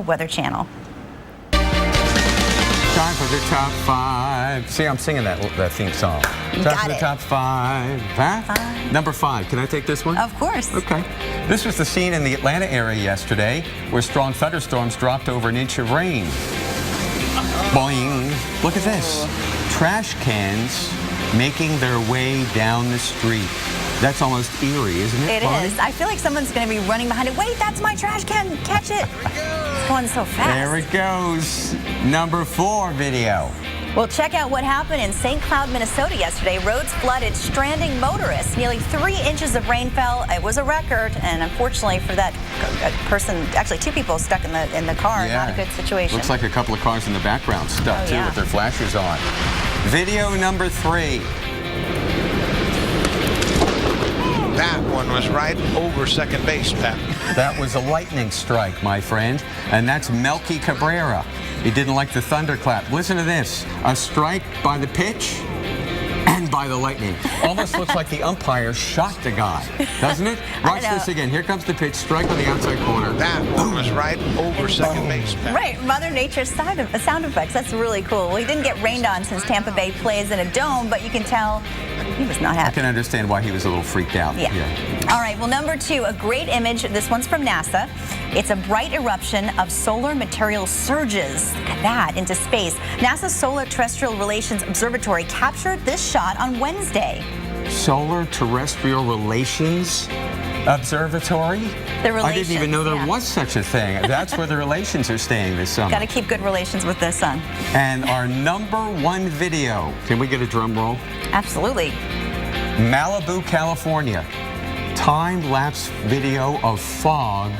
Weather Channel. Time for the top 5. See, I'm singing that theme song. Time for the top 5. Huh? 5. Number 5. Can I take this one? Of course. Okay. This was the scene in the Atlanta area yesterday where strong thunderstorms dropped over an inch of rain. Boing. Look at this. Trash cans making their way down the street. That's almost eerie, isn't it? It is. I feel like someone's going to be running behind it. Wait, that's my trash can. Catch it. It's going so fast. There it goes. Number 4 video. Well, check out what happened in St. Cloud, Minnesota yesterday. Roads flooded, stranding motorists. Nearly 3 inches of rain fell. It was a record, and unfortunately for that person, actually 2 people stuck in the car. Yeah. Not a good situation. Looks like a couple of cars in the background stuck too with their flashers on. Video number 3. That one was right over second base, Pat. That was a lightning strike, my friend, and that's Melky Cabrera. He didn't like the thunderclap. Listen to this. A strike by the pitch and by the lightning. Almost looks like the umpire shot the guy, doesn't it? Watch this again. Here comes the pitch. Strike on the outside corner. That one was right over second base, Pat. Right, Mother Nature's sound effects. That's really cool. Well, he didn't get rained on since Tampa Bay plays in a dome, but you can tell he was not happy. I can understand why he was a little freaked out. Yeah. All right, well, number 2, a great image. This one's from NASA. It's a bright eruption of solar material surges. Look at that, into space. NASA's Solar Terrestrial Relations Observatory captured this shot on Wednesday. Solar Terrestrial Relations Observatory? I didn't even know there was such a thing. That's where the relations are staying this summer. Got to keep good relations with the sun. And our number 1 video. Can we get a drum roll? Absolutely. Malibu, California. Time-lapse video of fog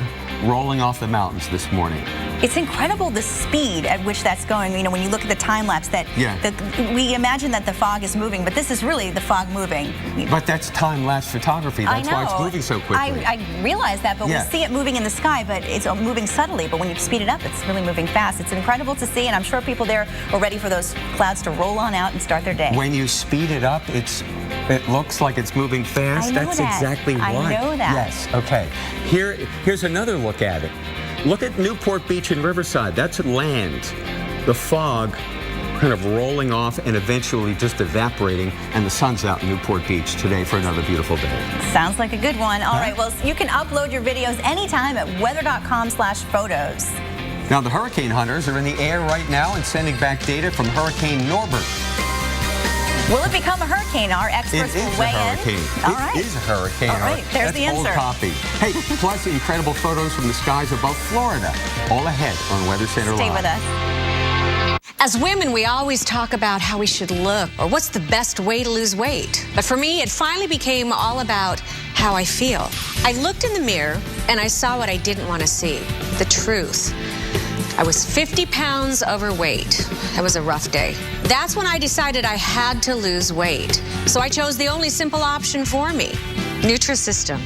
rolling off the mountains this morning. It's incredible the speed at which that's going. You know, when you look at the time lapse, we imagine that the fog is moving, but this is really the fog moving. But that's time-lapse photography. That's why it's moving so quickly. I realize that, but we see it moving in the sky, but it's moving subtly. But when you speed it up, it's really moving fast. It's incredible to see, and I'm sure people there are ready for those clouds to roll on out and start their day. When you speed it up, it looks like it's moving fast. That's exactly why. I know that. Yes. Okay. Here's another look at it. Look at Newport Beach and Riverside. That's land. The fog kind of rolling off and eventually just evaporating, and the sun's out in Newport Beach today for another beautiful day. Sounds like a good one. All right, well, you can upload your videos anytime at weather.com/photos. Now, the hurricane hunters are in the air right now and sending back data from Hurricane Norbert. Will it become a hurricane? Our experts will weigh in. It is a hurricane. All right, there's the answer. Old copy. Hey, plus incredible photos from the skies above Florida. All ahead on Weather Center Live. Stay with us. As women, we always talk about how we should look or what's the best way to lose weight. But for me, it finally became all about how I feel. I looked in the mirror and I saw what I didn't want to see, the truth. I was 50 pounds overweight. That was a rough day. That's when I decided I had to lose weight. So I chose the only simple option for me, Nutrisystem.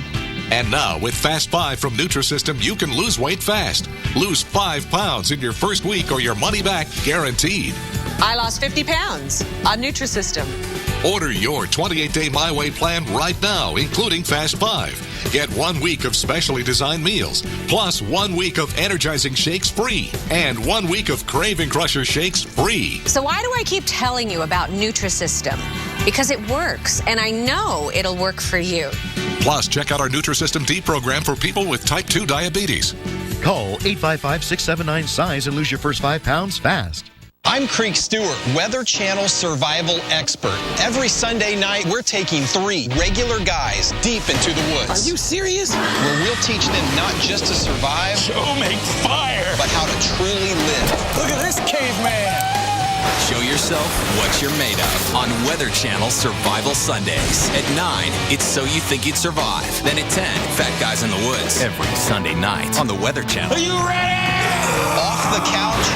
And now, with Fast 5 from Nutrisystem, you can lose weight fast. Lose 5 pounds in your first week or your money back guaranteed. I lost 50 pounds on Nutrisystem. Order your 28-day My Way plan right now, including Fast 5. Get 1 week of specially designed meals, plus 1 week of energizing shakes free, and 1 week of Craving Crusher shakes free. So why do I keep telling you about Nutrisystem? Because it works, and I know it'll work for you. Plus, check out our Nutrisystem D program for people with type 2 diabetes. Call 855-679-SIZE and lose your first 5 pounds fast. I'm Creek Stewart, Weather Channel survival expert. Every Sunday night, we're taking 3 regular guys deep into the woods. Are you serious? Where we'll teach them not just to survive, Show make fire, but how to truly live. Look at this caveman. Show yourself what you're made of on Weather Channel Survival Sundays. At 9, it's So You Think You'd Survive. Then at 10, Fat Guys in the Woods. Every Sunday night on the Weather Channel. Are you ready? Off the couch,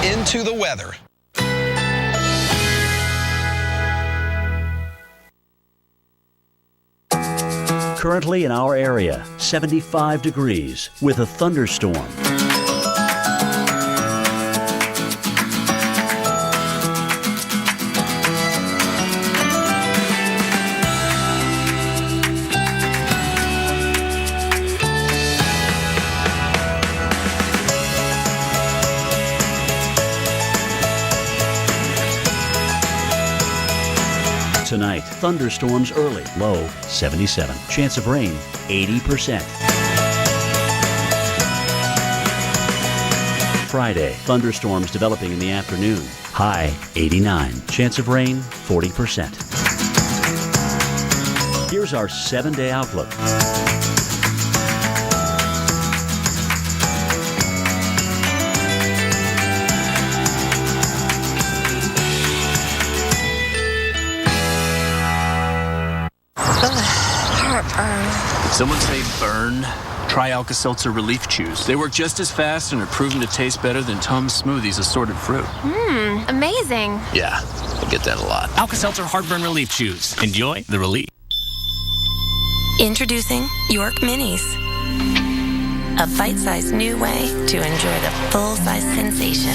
into the weather. Currently in our area, 75 degrees with a thunderstorm. tonight. Thunderstorms early, low 77. Chance of rain 80%. Friday, thunderstorms developing in the afternoon. High 89. Chance of rain 40%. Here's our 7-day outlook. Did someone say burn? Try Alka-Seltzer Relief Chews. They work just as fast and are proven to taste better than Tums Smoothies assorted fruit. Amazing. Yeah, I get that a lot. Alka-Seltzer Heartburn Relief Chews. Enjoy the relief. Introducing York Minis. A bite-sized new way to enjoy the full-size sensation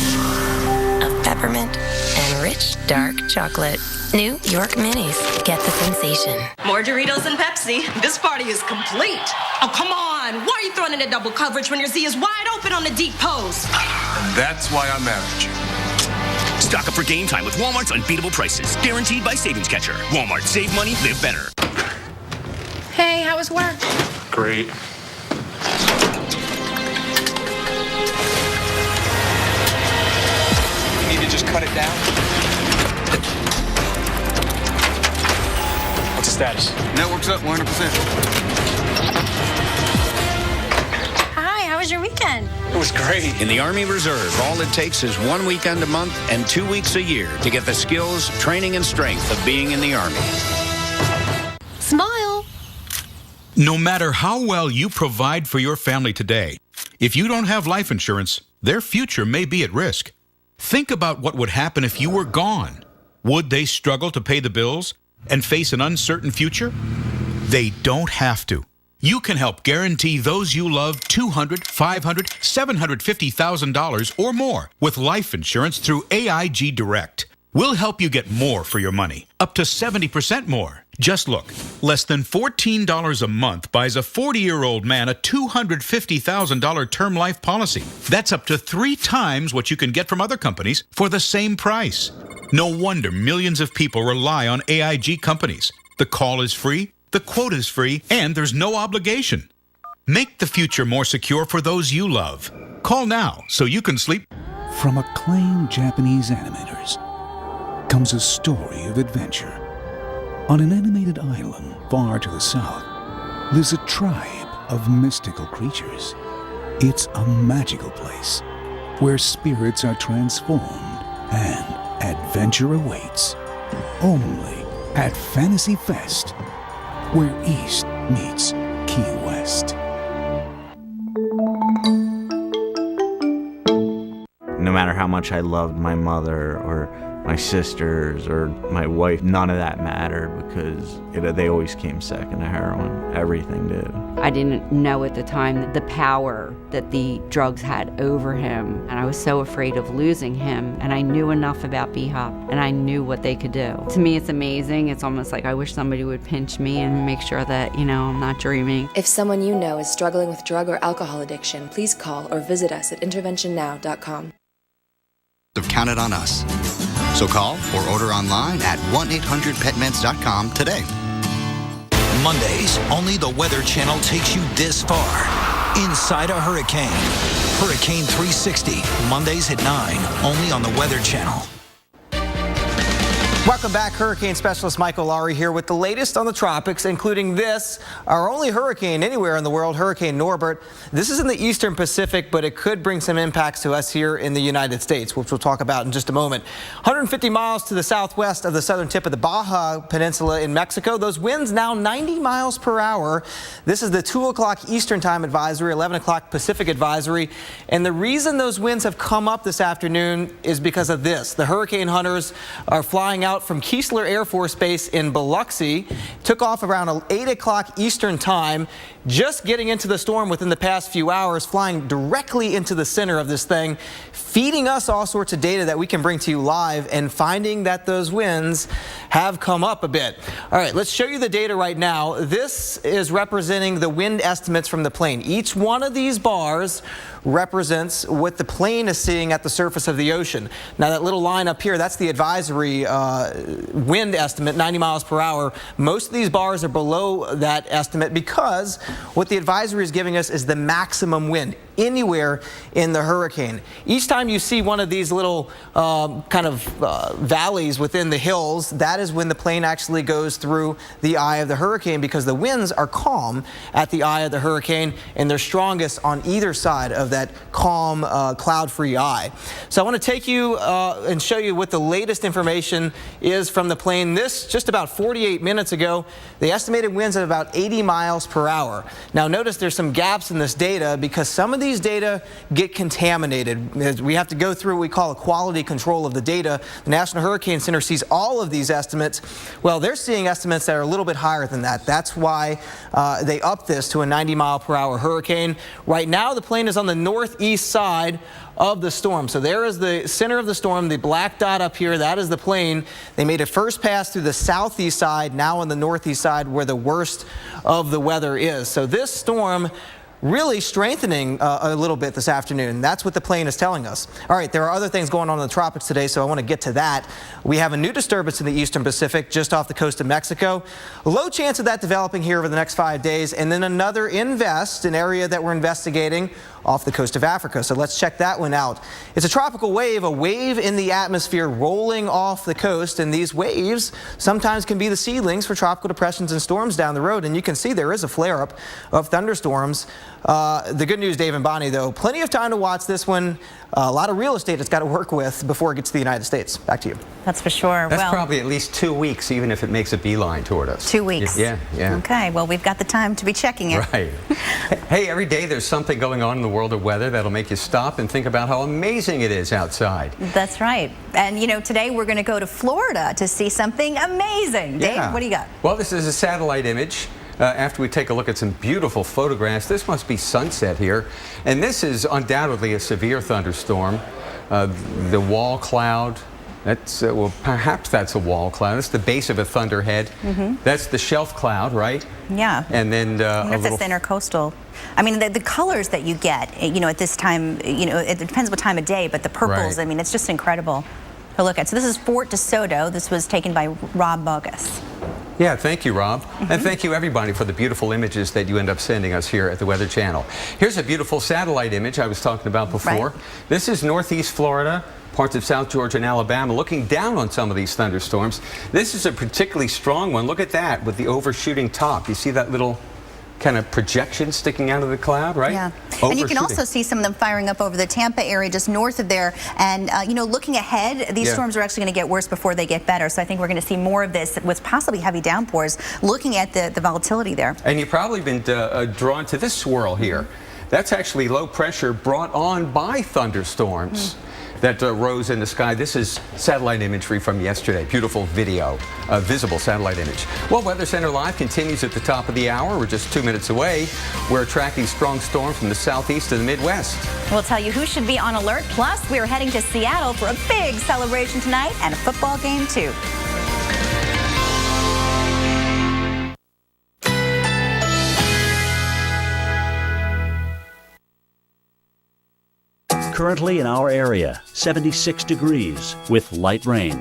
of peppermint and rich dark chocolate. New York Minis. Get the sensation. More Doritos and Pepsi. This party is complete. Oh, come on. Why are you throwing in a double coverage when your Z is wide open on the deep post? And that's why I'm mad at you. Stock up for game time with Walmart's unbeatable prices. Guaranteed by Savings Catcher. Walmart. Save money, live better. Hey, how was work? Great. You need to just cut it down. What's the status? Network's up 100%. Hi, how was your weekend? It was great. In the Army Reserve, all it takes is 1 weekend a month and 2 weeks a year to get the skills, training, and strength of being in the Army. Smile. No matter how well you provide for your family today, if you don't have life insurance, their future may be at risk. Think about what would happen if you were gone. Would they struggle to pay the bills and face an uncertain future? They don't have to. You can help guarantee those you love $200,000, $500,000, $750,000 or more with life insurance through AIG Direct. We'll help you get more for your money, up to 70% more. Just look, less than $14 a month buys a 40-year-old man a $250,000 term life policy. That's up to 3 times what you can get from other companies for the same price. No wonder millions of people rely on AIG companies. The call is free, the quote is free, and there's no obligation. Make the future more secure for those you love. Call now so you can sleep. From acclaimed Japanese animators comes a story of adventure. On an animated island far to the south lives a tribe of mystical creatures. It's a magical place where spirits are transformed and adventure awaits. Only at Fantasy Fest, where East meets Key West. No matter how much I loved my mother or my sisters or my wife, none of that mattered because they always came second to heroin. Everything did. I didn't know at the time the power that the drugs had over him, and I was so afraid of losing him, and I knew enough about B-Hop, and I knew what they could do. To me, it's amazing. It's almost like I wish somebody would pinch me and make sure that, I'm not dreaming. If someone you know is struggling with drug or alcohol addiction, please call or visit us at interventionnow.com. Have counted on us. So call or order online at 1-800-PetMeds.com today. Mondays, only the Weather Channel takes you this far. Inside a hurricane. Hurricane 360, Mondays at 9, only on the Weather Channel. Welcome back. Hurricane specialist Michael Lowry here with the latest on the tropics, including this, our only hurricane anywhere in the world, Hurricane Norbert. This is in the eastern Pacific, but it could bring some impacts to us here in the United States, which we'll talk about in just a moment. 150 miles to the southwest of the southern tip of the Baja Peninsula in Mexico. Those winds now 90 miles per hour. This is the 2 o'clock Eastern Time advisory, 11 o'clock Pacific advisory. And the reason those winds have come up this afternoon is because of this. The hurricane hunters are flying out from Keesler Air Force Base in Biloxi, took off around 8 o'clock Eastern Time, just getting into the storm within the past few hours, flying directly into the center of this thing, feeding us all sorts of data that we can bring to you live, and finding that those winds have come up a bit. All right, let's show you the data right now. This is representing the wind estimates from the plane. Each one of these bars represents what the plane is seeing at the surface of the ocean. Now that little line up here, that's the advisory wind estimate, 90 miles per hour. Most of these bars are below that estimate because what the advisory is giving us is the maximum wind anywhere in the hurricane. Each time you see one of these little valleys within the hills, that is when the plane actually goes through the eye of the hurricane, because the winds are calm at the eye of the hurricane and they're strongest on either side of that calm, cloud-free eye. So I want to take you and show you what the latest information is from the plane. This, just about 48 minutes ago, the estimated winds at about 80 miles per hour. Now notice there's some gaps in this data because some of these data get contaminated. We have to go through what we call a quality control of the data. The National Hurricane Center sees all of these estimates. Well, they're seeing estimates that are a little bit higher than that. That's why they upped this to a 90-mile-per-hour hurricane. Right now, the plane is on the northeast side of the storm. So there is the center of the storm, the black dot up here, that is the plane. They made a first pass through the southeast side, now on the northeast side where the worst of the weather is. So this storm really strengthening a little bit this afternoon. That's what the plane is telling us. All right, there are other things going on in the tropics today, so I want to get to that. We have a new disturbance in the eastern Pacific just off the coast of Mexico. Low chance of that developing here over the next 5 days, and then another an area that we're investigating off the coast of Africa. So let's check that one out. It's a tropical wave, a wave in the atmosphere rolling off the coast, and these waves sometimes can be the seedlings for tropical depressions and storms down the road, and you can see there is a flare-up of thunderstorms. The good news, Dave and Bonnie, though, plenty of time to watch this one. A lot of real estate it's got to work with before it gets to the United States. Back to you. That's for sure. That's probably at least 2 weeks, even if it makes a beeline toward us. 2 weeks. Yeah. Okay, well, we've got the time to be checking it. Right. Hey, every day there's something going on in the world of weather that'll make you stop and think about how amazing it is outside. That's right. And, you know, today we're going to go to Florida to see something amazing. Dave, what do you got? Well, this is a satellite image. After we take a look at some beautiful photographs, this must be sunset here. And this is undoubtedly a severe thunderstorm. The wall cloud, well, perhaps that's a wall cloud. That's the base of a thunderhead. That's the shelf cloud, right? Yeah. And then I wonder if that's intercoastal. I mean, the colors that you get, you know, at this time, you know, it depends what time of day, but the purples, I mean, it's just incredible to look at. So this is Fort DeSoto. This was taken by Rob Bogus. Yeah, thank you, Rob. And thank you, everybody, for the beautiful images that you end up sending us here at the Weather Channel. Here's a beautiful satellite image I was talking about before. Right. This is northeast Florida, parts of South Georgia and Alabama, looking down on some of these thunderstorms. This is a particularly strong one. Look at that with the overshooting top. You see that little kind of projection sticking out of the cloud, right? Yeah. And you can also see some of them firing up over the Tampa area just north of there. And, you know, looking ahead, these storms are actually going to get worse before they get better. So I think we're going to see more of this with possibly heavy downpours, looking at the volatility there. And you've probably been drawn to this swirl here. That's actually low pressure brought on by thunderstorms that rose in the sky. This is satellite imagery from yesterday. Beautiful video, visible satellite image. Well, Weather Center Live continues at the top of the hour. We're just 2 minutes away. We're tracking strong storms from the southeast to the Midwest. We'll tell you who should be on alert. Plus, we are heading to Seattle for a big celebration tonight and a football game, too. Currently in our area, 76 degrees with light rain.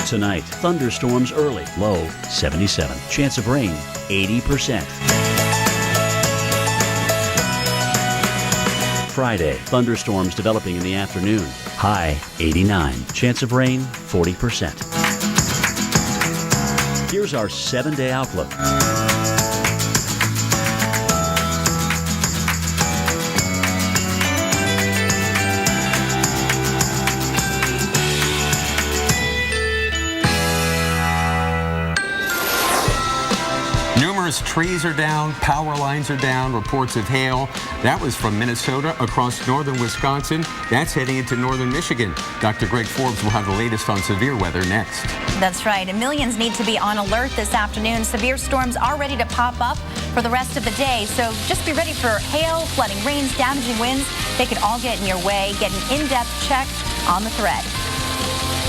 Tonight, thunderstorms early, low 77. Chance of rain, 80%. Friday, thunderstorms developing in the afternoon, high 89. Chance of rain, 40%. Here's our 7-day outlook. course, trees are down, power lines are down, reports of hail. That was from Minnesota across northern Wisconsin. That's heading into northern Michigan. Dr. Greg Forbes will have the latest on severe weather next. That's right, and millions need to be on alert this afternoon. Severe storms are ready to pop up for the rest of the day, so just be ready for hail, flooding rains, damaging winds. They could all get in your way. Get an in-depth check on the thread.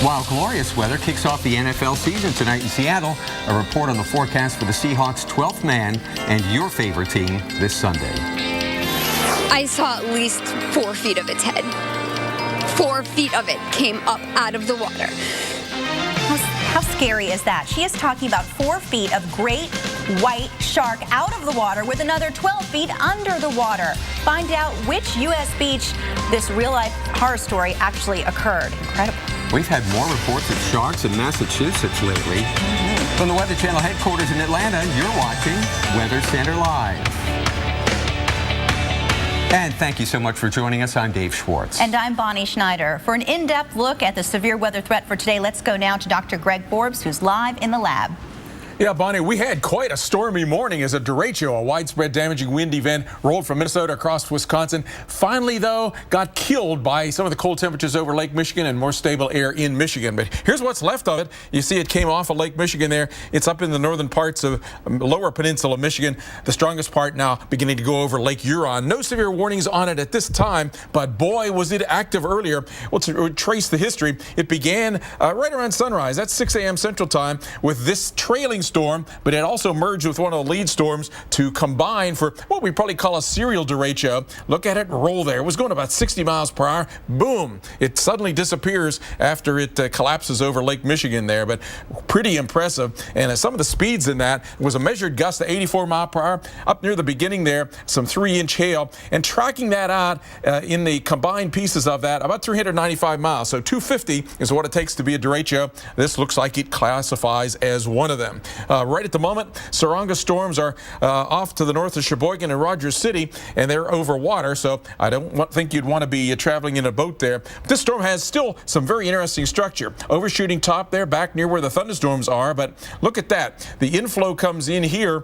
While glorious weather kicks off the NFL season tonight in Seattle, a report on the forecast for the Seahawks' 12th man and your favorite team this Sunday. I saw at least 4 feet of its head. 4 feet of it came up out of the water. How scary is that? She is talking about 4 feet of great white shark out of the water with another 12 feet under the water. Find out which U.S. beach this real-life horror story actually occurred. Incredible. We've had more reports of sharks in Massachusetts lately. From the Weather Channel headquarters in Atlanta, you're watching Weather Center Live. And thank you so much for joining us. I'm Dave Schwartz. And I'm Bonnie Schneider. For an in-depth look at the severe weather threat for today, let's go now to Dr. Greg Forbes, who's live in the lab. Yeah, Bonnie, we had quite a stormy morning as a derecho, a widespread damaging wind event, rolled from Minnesota across Wisconsin. Finally, though, got killed by some of the cold temperatures over Lake Michigan and more stable air in Michigan. But here's what's left of it. You see it came off of Lake Michigan there. It's up in the northern parts of lower peninsula Michigan. The strongest part now beginning to go over Lake Huron. No severe warnings on it at this time, but boy, was it active earlier. Let's trace the history. It began right around sunrise. That's 6 a.m. Central Time with this trailing storm, but it also merged with one of the lead storms to combine for what we probably call a serial derecho. Look at it roll there. It was going about 60 miles per hour. Boom. It suddenly disappears after it collapses over Lake Michigan there, but pretty impressive. And some of the speeds in that was a measured gust of 84 miles per hour up near the beginning there, some 3-inch hail, and tracking that out in the combined pieces of that, about 395 miles. So 250 is what it takes to be a derecho. This looks like it classifies as one of them. Right at the moment, Saronga storms are off to the north of Sheboygan and Rogers City, and they're over water, so I don't think you'd want to be traveling in a boat there. But this storm has still some very interesting structure. Overshooting top there, back near where the thunderstorms are, but look at that. The inflow comes in here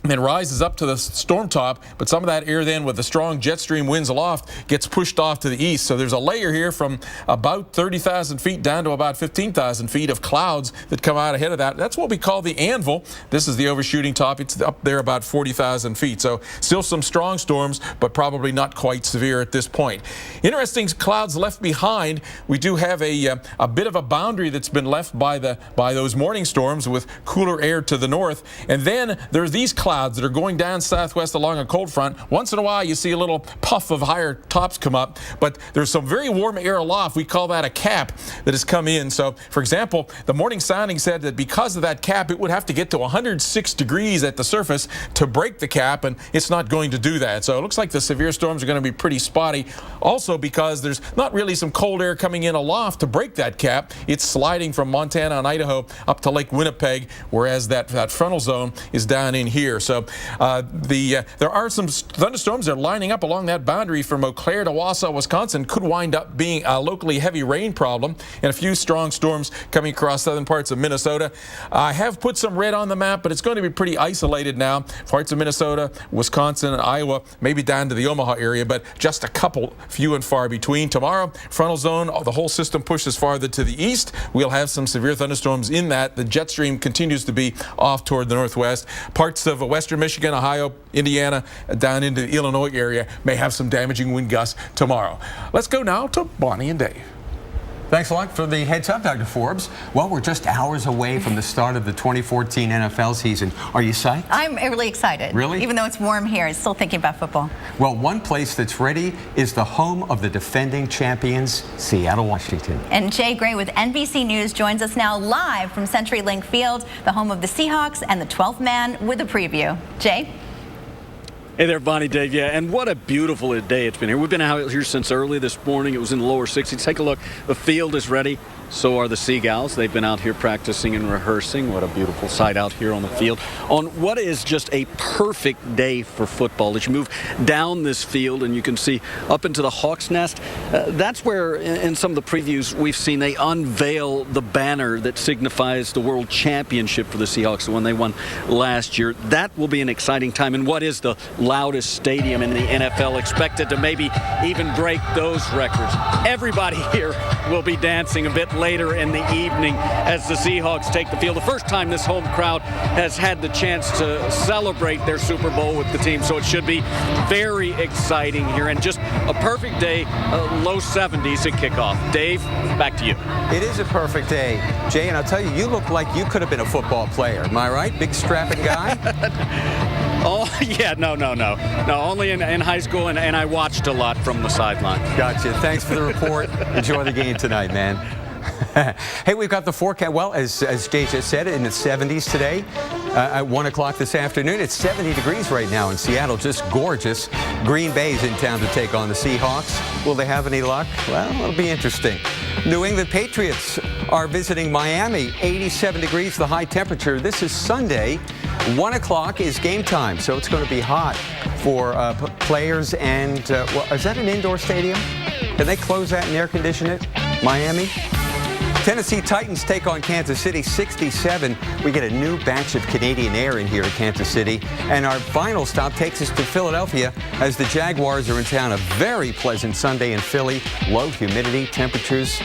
and then rises up to the storm top, but some of that air then with the strong jet stream winds aloft gets pushed off to the east. So there's a layer here from about 30,000 feet down to about 15,000 feet of clouds that come out ahead of that. That's what we call the anvil. This is the overshooting top. It's up there about 40,000 feet. So still some strong storms, but probably not quite severe at this point. Interesting clouds left behind. We do have a bit of a boundary that's been left by those morning storms with cooler air to the north. And then there's these clouds that are going down southwest along a cold front. Once in a while you see a little puff of higher tops come up, but there's some very warm air aloft. We call that a cap that has come in. So for example, the morning sounding said that because of that cap it would have to get to 106 degrees at the surface to break the cap, and it's not going to do that. So it looks like the severe storms are going to be pretty spotty, also because there's not really some cold air coming in aloft to break that cap. It's sliding from Montana and Idaho up to Lake Winnipeg, whereas that frontal zone is down in here. So there are some thunderstorms that are lining up along that boundary from Eau Claire to Wausau, Wisconsin. Could wind up being a locally heavy rain problem, and a few strong storms coming across southern parts of Minnesota. I have put some red on the map, but it's going to be pretty isolated now. Parts of Minnesota, Wisconsin, and Iowa, maybe down to the Omaha area, but just a couple few and far between. Tomorrow, frontal zone, the whole system pushes farther to the east. We'll have some severe thunderstorms in that. The jet stream continues to be off toward the northwest. Parts of western Michigan, Ohio, Indiana, down into the Illinois area may have some damaging wind gusts tomorrow. Let's go now to Bonnie and Dave. Thanks a lot for the heads up, Dr. Forbes. Well, we're just hours away from the start of the 2014 NFL season. Are you psyched? I'm really excited. Really? Even though it's warm here, I'm still thinking about football. Well, one place that's ready is the home of the defending champions, Seattle, Washington. And Jay Gray with NBC News joins us now live from CenturyLink Field, the home of the Seahawks, and the 12th man with a preview. Jay? Hey there, Bonnie, Dave. Yeah, and what a beautiful day it's been here. We've been out here since early this morning. It was in the lower 60s. Take a look. The field is ready. So are the Seagulls. They've been out here practicing and rehearsing. What a beautiful sight out here on the field. On what is just a perfect day for football. As you move down this field and you can see up into the Hawks Nest, that's where in some of the previews we've seen they unveil the banner that signifies the World Championship for the Seahawks, the one they won last year. That will be an exciting time. And what is the loudest stadium in the NFL, expected to maybe even break those records? Everybody here will be dancing a bit later in the evening as the Seahawks take the field. The first time this home crowd has had the chance to celebrate their Super Bowl with the team, so it should be very exciting here and just a perfect day, low 70s at kickoff. Dave, back to you. It is a perfect day, Jay, and I'll tell you, you look like you could have been a football player. Am I right? Big strapping guy? Oh, yeah, no, only in high school, and I watched a lot from the sideline. Gotcha. Thanks for the report. Enjoy the game tonight, man. Hey, we've got the forecast. Well, as Jay just said, in the 70s today. At 1 o'clock this afternoon, it's 70 degrees right now in Seattle. Just gorgeous. Green Bay's in town to take on the Seahawks. Will they have any luck? Well, it'll be interesting. New England Patriots are visiting Miami. 87 degrees, the high temperature. This is Sunday. 1 o'clock is game time, so it's going to be hot for players. And well, is that an indoor stadium? Can they close that and air condition it? Miami? Tennessee Titans take on Kansas City, 67. We get a new batch of Canadian air in here at Kansas City. And our final stop takes us to Philadelphia as the Jaguars are in town. A very pleasant Sunday in Philly. Low humidity, temperatures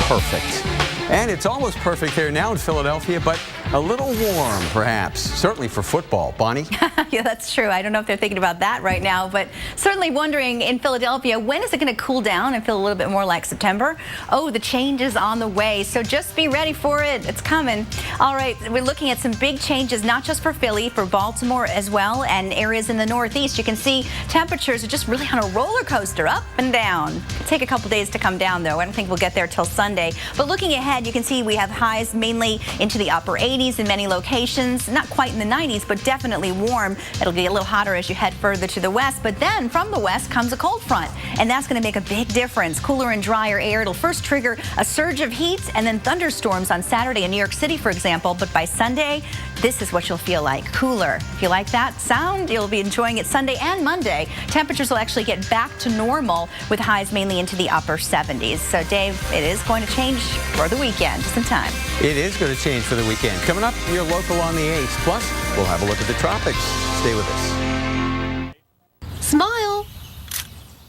perfect. And it's almost perfect there now in Philadelphia, but a little warm, perhaps. Certainly for football. Bonnie? Yeah, that's true. I don't know if they're thinking about that right now, but certainly wondering in Philadelphia, when is it going to cool down and feel a little bit more like September? Oh, the change is on the way, so just be ready for it. It's coming. All right, we're looking at some big changes, not just for Philly, for Baltimore as well, and areas in the Northeast. You can see temperatures are just really on a roller coaster, up and down. It'll take a couple days to come down, though. I don't think we'll get there till Sunday. But looking ahead, you can see we have highs mainly into the upper 80s in many locations. Not quite in the 90s, but definitely warm. It'll be a little hotter as you head further to the west. But then from the west comes a cold front, and that's going to make a big difference. Cooler and drier air. It'll first trigger a surge of heat and then thunderstorms on Saturday in New York City, for example. But by Sunday, this is what you'll feel like. Cooler. If you like that sound, you'll be enjoying it Sunday and Monday. Temperatures will actually get back to normal with highs mainly into the upper 70s. So, Dave, it is going to change for the weekend, just in time. It is going to change for the weekend. Coming up, your local on the 8th. Plus, we'll have a look at the tropics. Stay with us. Smile.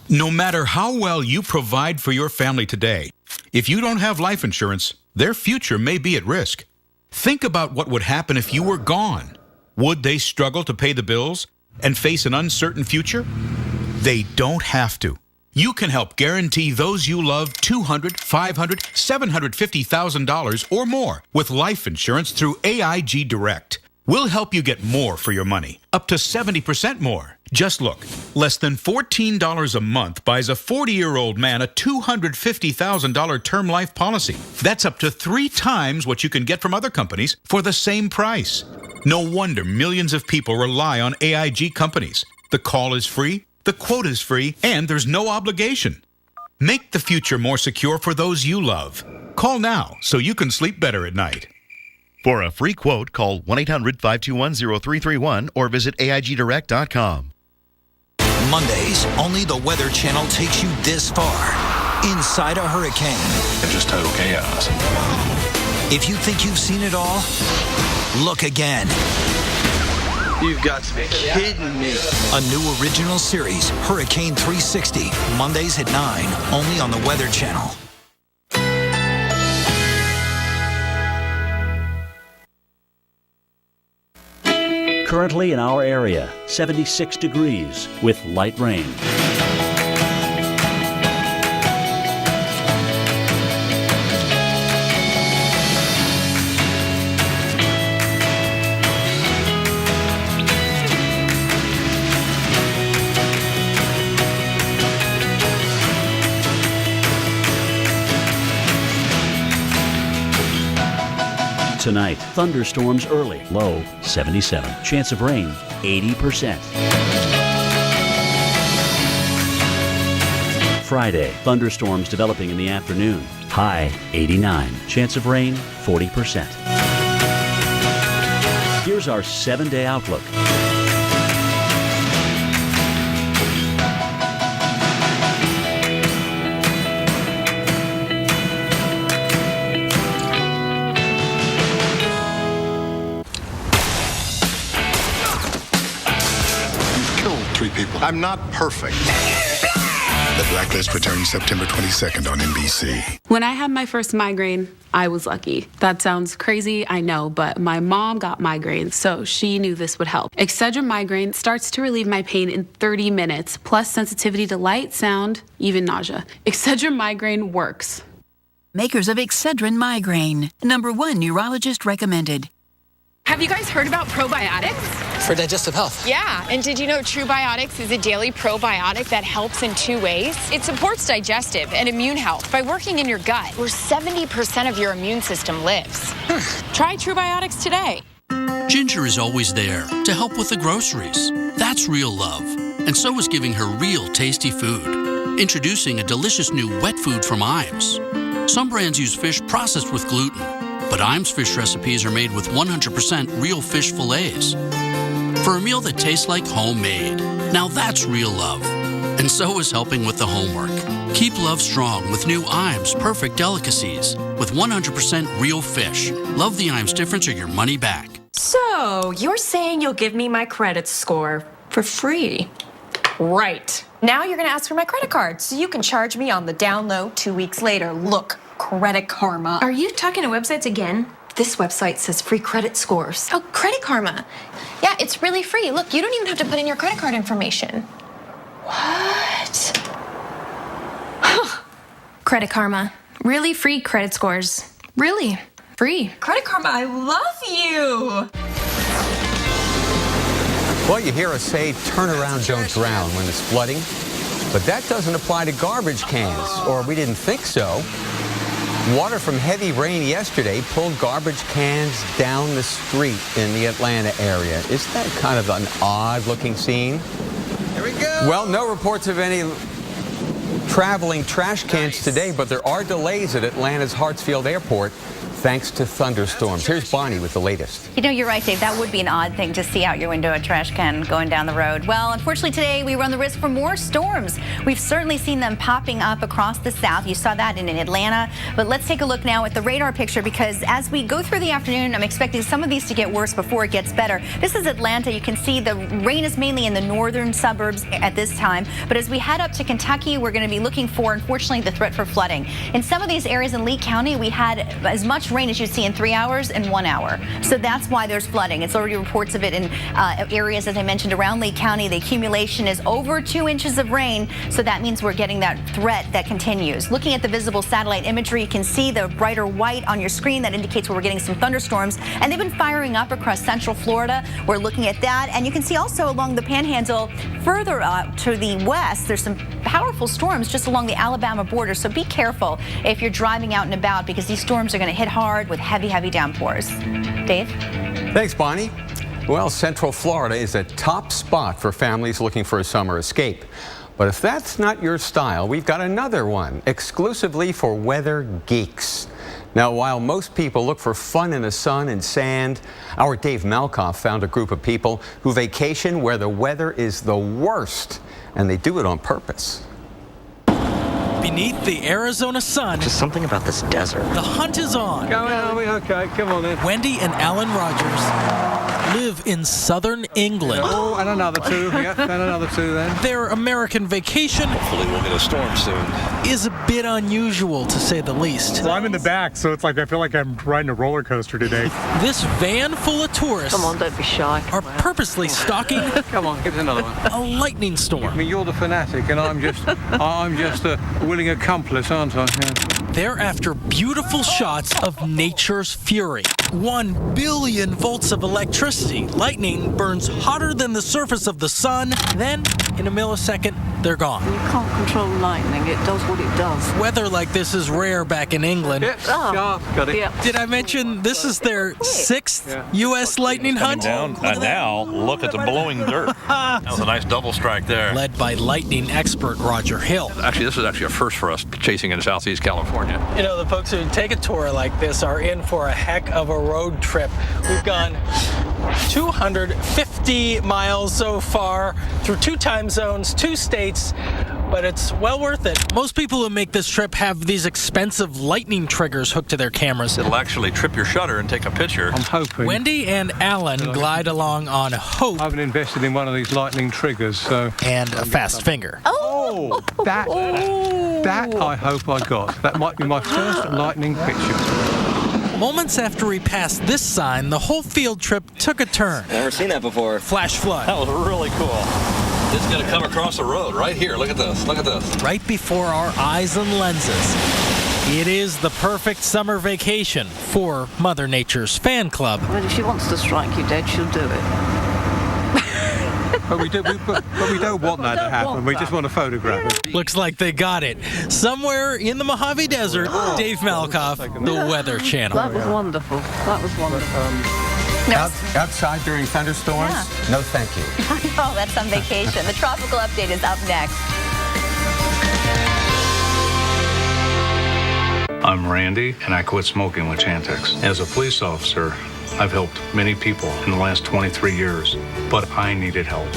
No matter how well you provide for your family today, if you don't have life insurance, their future may be at risk. Think about what would happen if you were gone. Would they struggle to pay the bills and face an uncertain future? They don't have to. You can help guarantee those you love $200,000, $500,000, $750,000 or more with life insurance through AIG Direct. We'll help you get more for your money, up to 70% more. Just look, less than $14 a month buys a 40-year-old man a $250,000 term life policy. That's up to 3 times what you can get from other companies for the same price. No wonder millions of people rely on AIG companies. The call is free, the quote is free, and there's no obligation. Make the future more secure for those you love. Call now so you can sleep better at night. For a free quote, call 1-800-521-0331 or visit AIGDirect.com. Mondays, only the Weather Channel takes you this far. Inside a hurricane. Just total chaos. If you think you've seen it all, look again. You've got to be kidding me. A new original series, Hurricane 360, Mondays at 9, only on the Weather Channel. Currently in our area, 76 degrees with light rain. Tonight, thunderstorms early, low 77. Chance of rain, 80%. Friday. Thunderstorms developing in the afternoon. High 89. Chance of rain 40%. Here's our 7-day outlook. People. I'm not perfect. The Blacklist returns September 22nd on NBC. When I had my first migraine, I was lucky. That sounds crazy, I know, but my mom got migraines, so she knew this would help. Excedrin migraine starts to relieve my pain in 30 minutes, plus sensitivity to light, sound, even nausea. Excedrin migraine works. Makers of Excedrin migraine. #1 neurologist recommended. Have you guys heard about probiotics? For digestive health. Yeah, and did you know True Biotics is a daily probiotic that helps in 2 ways? It supports digestive and immune health by working in your gut, where 70% of your immune system lives. Try True Biotics today. Ginger is always there to help with the groceries. That's real love. And so is giving her real tasty food. Introducing a delicious new wet food from Iams. Some brands use fish processed with gluten, but Iams fish recipes are made with 100% real fish fillets. For a meal that tastes like homemade. Now that's real love. And so is helping with the homework. Keep love strong with new Iams Perfect Delicacies with 100% real fish. Love the Iams difference or your money back. So, you're saying you'll give me my credit score for free? Right. Now you're going to ask for my credit card so you can charge me on the down low 2 weeks later. Look, Credit Karma. Are you talking to websites again? This website says free credit scores. Oh, Credit Karma. Yeah, it's really free. Look, you don't even have to put in your credit card information. What? Credit Karma. Really free credit scores. Really free. Credit Karma, I love you. Well, you hear us say, turn around, don't drown when it's flooding. But that doesn't apply to garbage cans, or we didn't think so. Water from heavy rain yesterday pulled garbage cans down the street in the Atlanta area. Isn't that kind of an odd-looking scene? Here we go. Well, no reports of any traveling trash cans today, but there are delays at Atlanta's Hartsfield Airport thanks to thunderstorms. Here's Bonnie with the latest. You know, you're right, Dave. That would be an odd thing to see out your window, a trash can going down the road. Well, unfortunately today we run the risk for more storms. We've certainly seen them popping up across the south. You saw that in Atlanta. But let's take a look now at the radar picture, because as we go through the afternoon, I'm expecting some of these to get worse before it gets better. This is Atlanta. You can see the rain is mainly in the northern suburbs at this time. But as we head up to Kentucky, we're going to be looking for, unfortunately, the threat for flooding. In some of these areas in Lee County, we had as much rain as you'd see in 3 hours in 1 hour. So that's why there's flooding. It's already reports of it in areas, as I mentioned, around Lee County. The accumulation is over 2 inches of rain. So that means we're getting that threat that continues. Looking at the visible satellite imagery, you can see the brighter white on your screen. That indicates where we're getting some thunderstorms. And they've been firing up across central Florida. We're looking at that. And you can see also along the panhandle further up to the west, there's some powerful storms just along the Alabama border. So be careful if you're driving out and about, because these storms are going to hit hard with heavy downpours. Dave? Thanks, Bonnie. Well, Central Florida is a top spot for families looking for a summer escape. But if that's not your style, we've got another one exclusively for weather geeks. Now, while most people look for fun in the sun and sand, our Dave Malkoff found a group of people who vacation where the weather is the worst, and they do it on purpose. Beneath the Arizona sun, Just something about this desert. the hunt is on. Okay, come on then. Wendy and Alan Rogers live in southern England. Oh, and another two. Yeah, and another two then. Their American vacation Hopefully we'll get a storm soon. is a bit unusual, to say the least. Well, I'm in the back, so it's like I feel like I'm riding a roller coaster today. This van full of tourists Come on, don't be shy. are purposely stalking Come on, give us another one. a lightning I storm. mean, you're the fanatic, and I'm just a willing accomplice, aren't I? Yeah. They're after beautiful shots of nature's fury. 1 billion volts of electricity. Lightning burns hotter than the surface of the sun. Then, in a millisecond, they're gone. You can't control lightning. It does what it does. Weather like this is rare back in England. Got it. Yeah. Did I mention this is their 6th U.S. lightning hunt? Down, and now look at the blowing dirt. That was a nice double strike there. Led by lightning expert Roger Hill. Actually, this is actually a first for us chasing in Southeast California. You know, the folks who take a tour like this are in for a heck of a road trip. We've gone 250 miles so far through 2 time zones, 2 states, but it's well worth it. Most people who make this trip have these expensive lightning triggers hooked to their cameras. It'll actually trip your shutter and take a picture. I'm hoping. Wendy and Alan glide along on hope. I haven't invested in one of these lightning triggers, so. And a fast finger. Oh, that I hope I got. That might be my first lightning picture. Moments after we passed this sign, the whole field trip took a turn. Never seen that before. Flash flood. That was really cool. It's going to come across the road right here. Look at this. Look at this. Right before our eyes and lenses. It is the perfect summer vacation for Mother Nature's fan club. Well, if she wants to strike you dead, she'll do it. But we don't want that to happen. We just want to photograph it. Looks like they got it. Somewhere in the Mojave Desert, Dave Malkoff, the Weather Channel. That was wonderful. That was wonderful. Outside during thunderstorms? Yeah. No, thank you. Oh, that's on vacation. The tropical update is up next. I'm Randy, and I quit smoking with Chantix. As a police officer, I've helped many people in the last 23 years, but I needed help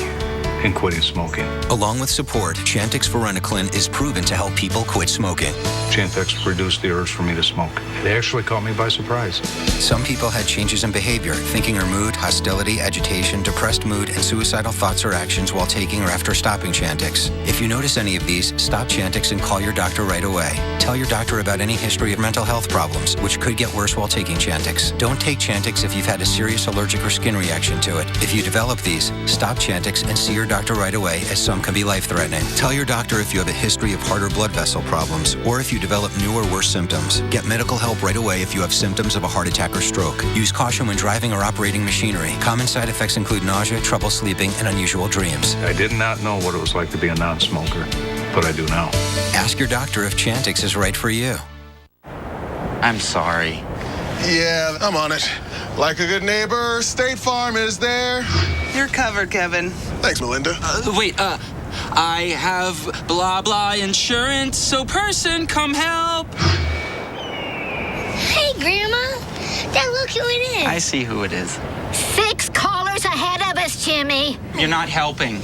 in quitting smoking. Along with support, Chantix Varenicline is proven to help people quit smoking. Chantix reduced the urge for me to smoke. It actually caught me by surprise. Some people had changes in behavior, thinking or mood, hostility, agitation, depressed mood, and suicidal thoughts or actions while taking or after stopping Chantix. If you notice any of these, stop Chantix and call your doctor right away. Tell your doctor about any history of mental health problems, which could get worse while taking Chantix. Don't take Chantix if you've had a serious allergic or skin reaction to it. If you develop these, stop Chantix and see your doctor right away, as some can be life-threatening. Tell your doctor if you have a history of heart or blood vessel problems, or if you develop new or worse symptoms. Get medical help right away if you have symptoms of a heart attack or stroke. Use caution when driving or operating machinery. Common side effects include nausea, trouble sleeping, and unusual dreams. I did not know what it was like to be a non-smoker, but I do now. Ask your doctor if Chantix is right for you. I'm sorry. Yeah, I'm on it. Like a good neighbor, State Farm is there. You're covered, Kevin. Thanks, Melinda. I have blah blah insurance, so person, come help. Hey, Grandma. Dad, look who it is. I see who it is. 6 callers ahead of us, Jimmy. You're not helping.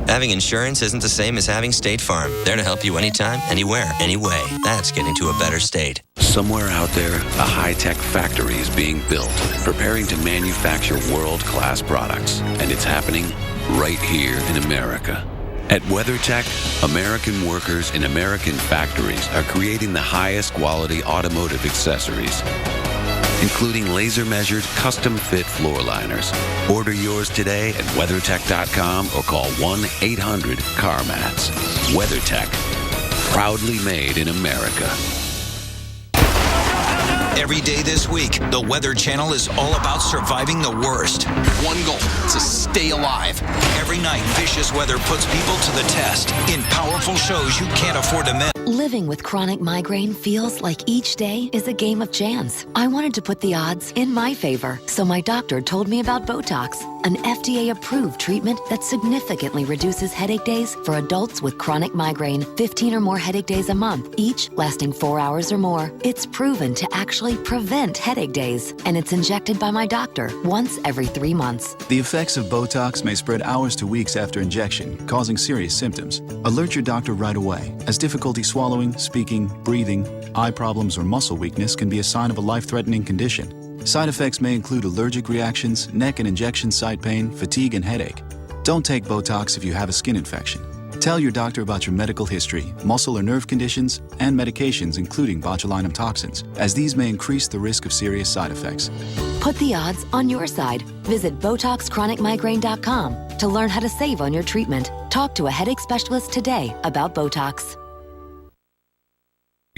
Having insurance isn't the same as having State Farm. There to help you anytime, anywhere, anyway. That's getting to a better state. Somewhere out there, a high-tech factory is being built, preparing to manufacture world-class products. And it's happening right here in America. At WeatherTech, American workers in American factories are creating the highest quality automotive accessories, including laser-measured, custom-fit floor liners. Order yours today at WeatherTech.com or call 1-800-CarMats. WeatherTech, proudly made in America. Every day this week, the Weather Channel is all about surviving the worst. One goal, to stay alive. Every night, vicious weather puts people to the test in powerful shows you can't afford to miss. Living with chronic migraine feels like each day is a game of chance. I wanted to put the odds in my favor, so my doctor told me about Botox, an FDA-approved treatment that significantly reduces headache days for adults with chronic migraine. 15 or more headache days a month, each lasting 4 hours or more. It's proven to actually prevent headache days, and it's injected by my doctor once every 3 months. The effects of Botox may spread hours to weeks after injection, causing serious symptoms. Alert your doctor right away, as difficulty swallowing, speaking, breathing, eye problems, or muscle weakness can be a sign of a life-threatening condition. Side effects may include allergic reactions, neck and injection site pain, fatigue, and headache. Don't take Botox if you have a skin infection. Tell your doctor about your medical history, muscle or nerve conditions, and medications including botulinum toxins, as these may increase the risk of serious side effects. Put the odds on your side. Visit BotoxChronicMigraine.com to learn how to save on your treatment. Talk to a headache specialist today about Botox.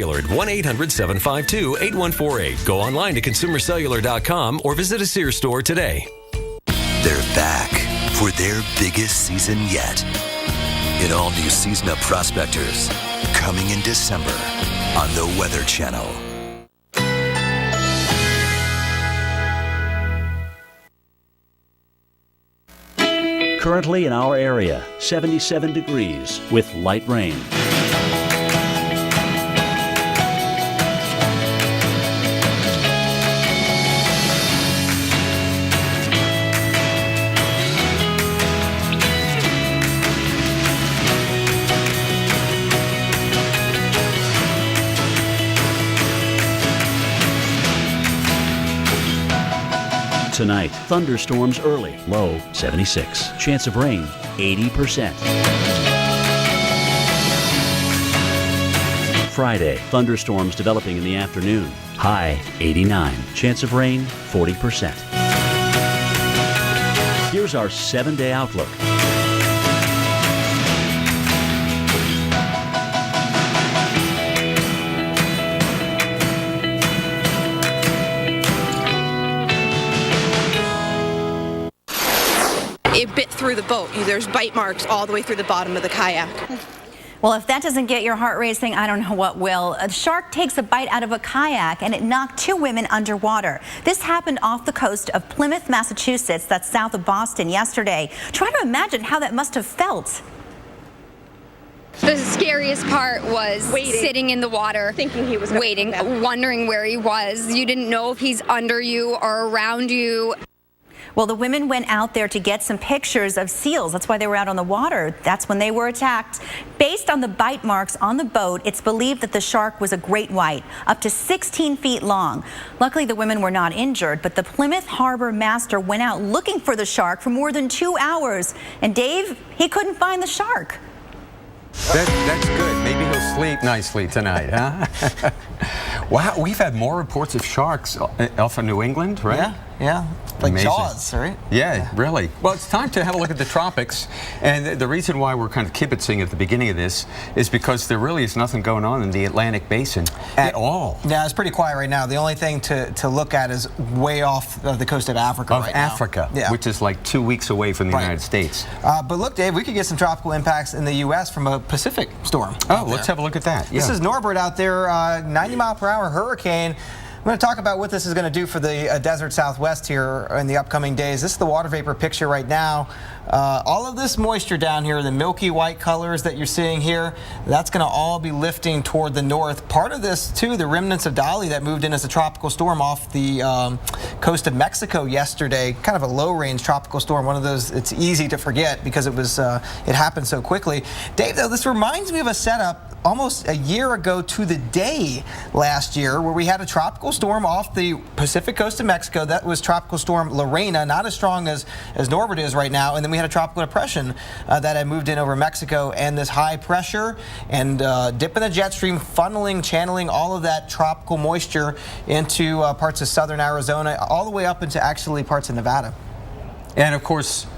Cellular at 1-800-752-8148. Go online to consumercellular.com or visit a Sears store today. They're back for their biggest season yet. An all-new season of Prospectors, coming in December on the Weather Channel. Currently in our area, 77 degrees with light rain. Tonight, thunderstorms early, low 76. Chance of rain, 80%. Friday, thunderstorms developing in the afternoon, high 89. Chance of rain, 40%. Here's our 7-day outlook. It bit through the boat. There's bite marks all the way through the bottom of the kayak. Well, if that doesn't get your heart racing, I don't know what will. A shark takes a bite out of a kayak and it knocked 2 women underwater. This happened off the coast of Plymouth, Massachusetts, that's south of Boston, yesterday. Try to imagine how that must have felt. The scariest part was sitting in the water, thinking he was waiting, wondering where he was. You didn't know if he's under you or around you. Well, the women went out there to get some pictures of seals. That's why they were out on the water. That's when they were attacked. Based on the bite marks on the boat, it's believed that the shark was a great white, up to 16 feet long. Luckily, the women were not injured, but the Plymouth Harbor master went out looking for the shark for more than 2 hours. And Dave, he couldn't find the shark. That's good. Maybe he'll sleep nicely tonight, huh? Wow, we've had more reports of sharks off of New England, right? Yeah. Like Amazing. Jaws, right? Yeah, really. Well, it's time to have a look at the tropics. And the reason why we're kind of kibitzing at the beginning of this is because there really is nothing going on in the Atlantic Basin at all. Yeah, it's pretty quiet right now. The only thing to look at is way off the coast of Africa right now. Which is like 2 weeks away from the United States. But look, Dave, we could get some tropical impacts in the U.S. from a Pacific storm. Oh, let's have a look at that. This is Norbert out there, 90-mile-per-hour hurricane. I'm going to talk about what this is going to do for the desert Southwest here in the upcoming days. This is the water vapor picture right now. All of this moisture down here, the milky white colors that you're seeing here, that's going to all be lifting toward the north. Part of this, too, the remnants of Dolly that moved in as a tropical storm off the coast of Mexico yesterday, kind of a low-range tropical storm, one of those it's easy to forget because it happened so quickly. Dave, though, this reminds me of a setup almost a year ago to the day last year where we had a tropical storm off the Pacific coast of Mexico. That was Tropical Storm Lorena, not as strong as Norbert is right now. And then we had a tropical depression that had moved in over Mexico, and this high pressure and dip in the jet stream channeling all of that tropical moisture into parts of southern Arizona, all the way up into actually parts of Nevada. And of course,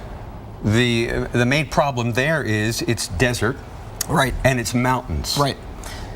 the main problem there is it's desert. Right. And it's mountains. Right.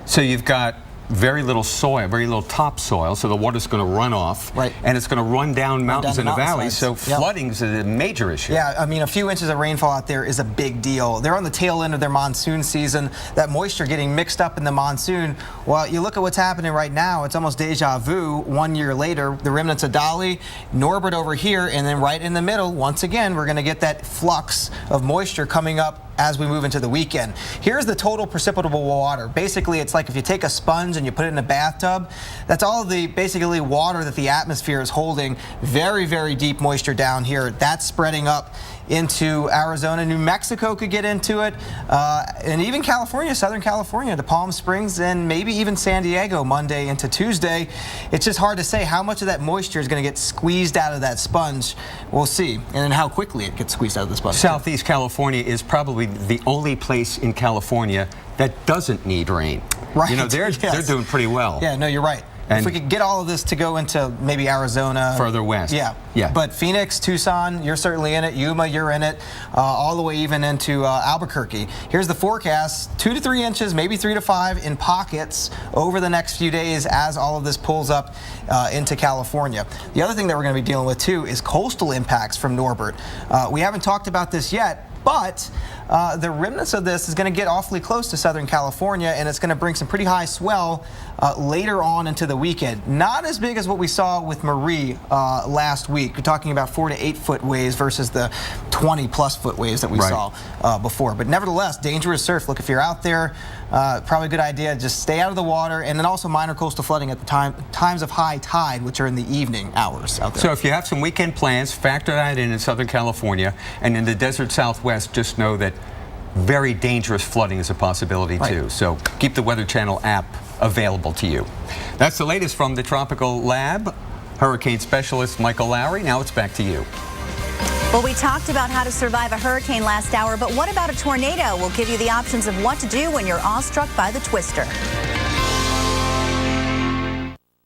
So you've got very little soil, very little topsoil, so the water's going to run off. Right. And it's going to run down mountains in the valley, so Yep. flooding's a major issue. Yeah, I mean, a few inches of rainfall out there is a big deal. They're on the tail end of their monsoon season. That moisture getting mixed up in the monsoon. Well, you look at what's happening right now, it's almost deja vu 1 year later. The remnants of Dolly, Norbert over here, and then right in the middle, once again, we're going to get that flux of moisture coming up as we move into the weekend. Here's the total precipitable water. Basically, it's like if you take a sponge and you put it in a bathtub, that's all of the basically water that the atmosphere is holding. Very, very deep moisture down here. That's spreading up into Arizona. New Mexico could get into it, and even California, Southern California, the Palm Springs, and maybe even San Diego Monday into Tuesday. It's just hard to say how much of that moisture is going to get squeezed out of that sponge. We'll see, and then how quickly it gets squeezed out of the sponge. Southeast California is probably the only place in California that doesn't need rain. Right. You know, they're doing pretty well. Yeah, no, you're right. And if we could get all of this to go into maybe Arizona. Further west. Yeah. Yeah. But Phoenix, Tucson, you're certainly in it. Yuma, you're in it. All the way even into Albuquerque. Here's the forecast. 2 to 3 inches, maybe 3 to 5 in pockets over the next few days as all of this pulls up into California. The other thing that we're going to be dealing with too is coastal impacts from Norbert. We haven't talked about this yet, but the remnants of this is going to get awfully close to Southern California, and it's going to bring some pretty high swell later on into the weekend. Not as big as what we saw with Marie last week. We're talking about 4 to 8 foot waves versus the 20-plus foot waves that we saw before. But nevertheless, dangerous surf. Look, if you're out there, probably a good idea. Just stay out of the water, and then also minor coastal flooding at the times of high tide, which are in the evening hours out there. So if you have some weekend plans, factor that in Southern California, and in the desert Southwest, just know that very dangerous flooding is a possibility too. So keep the Weather Channel app available to you. That's the latest from the Tropical Lab. Hurricane specialist Michael Lowry. Now it's back to you. Well, we talked about how to survive a hurricane last hour, but what about a tornado? We'll give you the options of what to do when you're awestruck by the twister.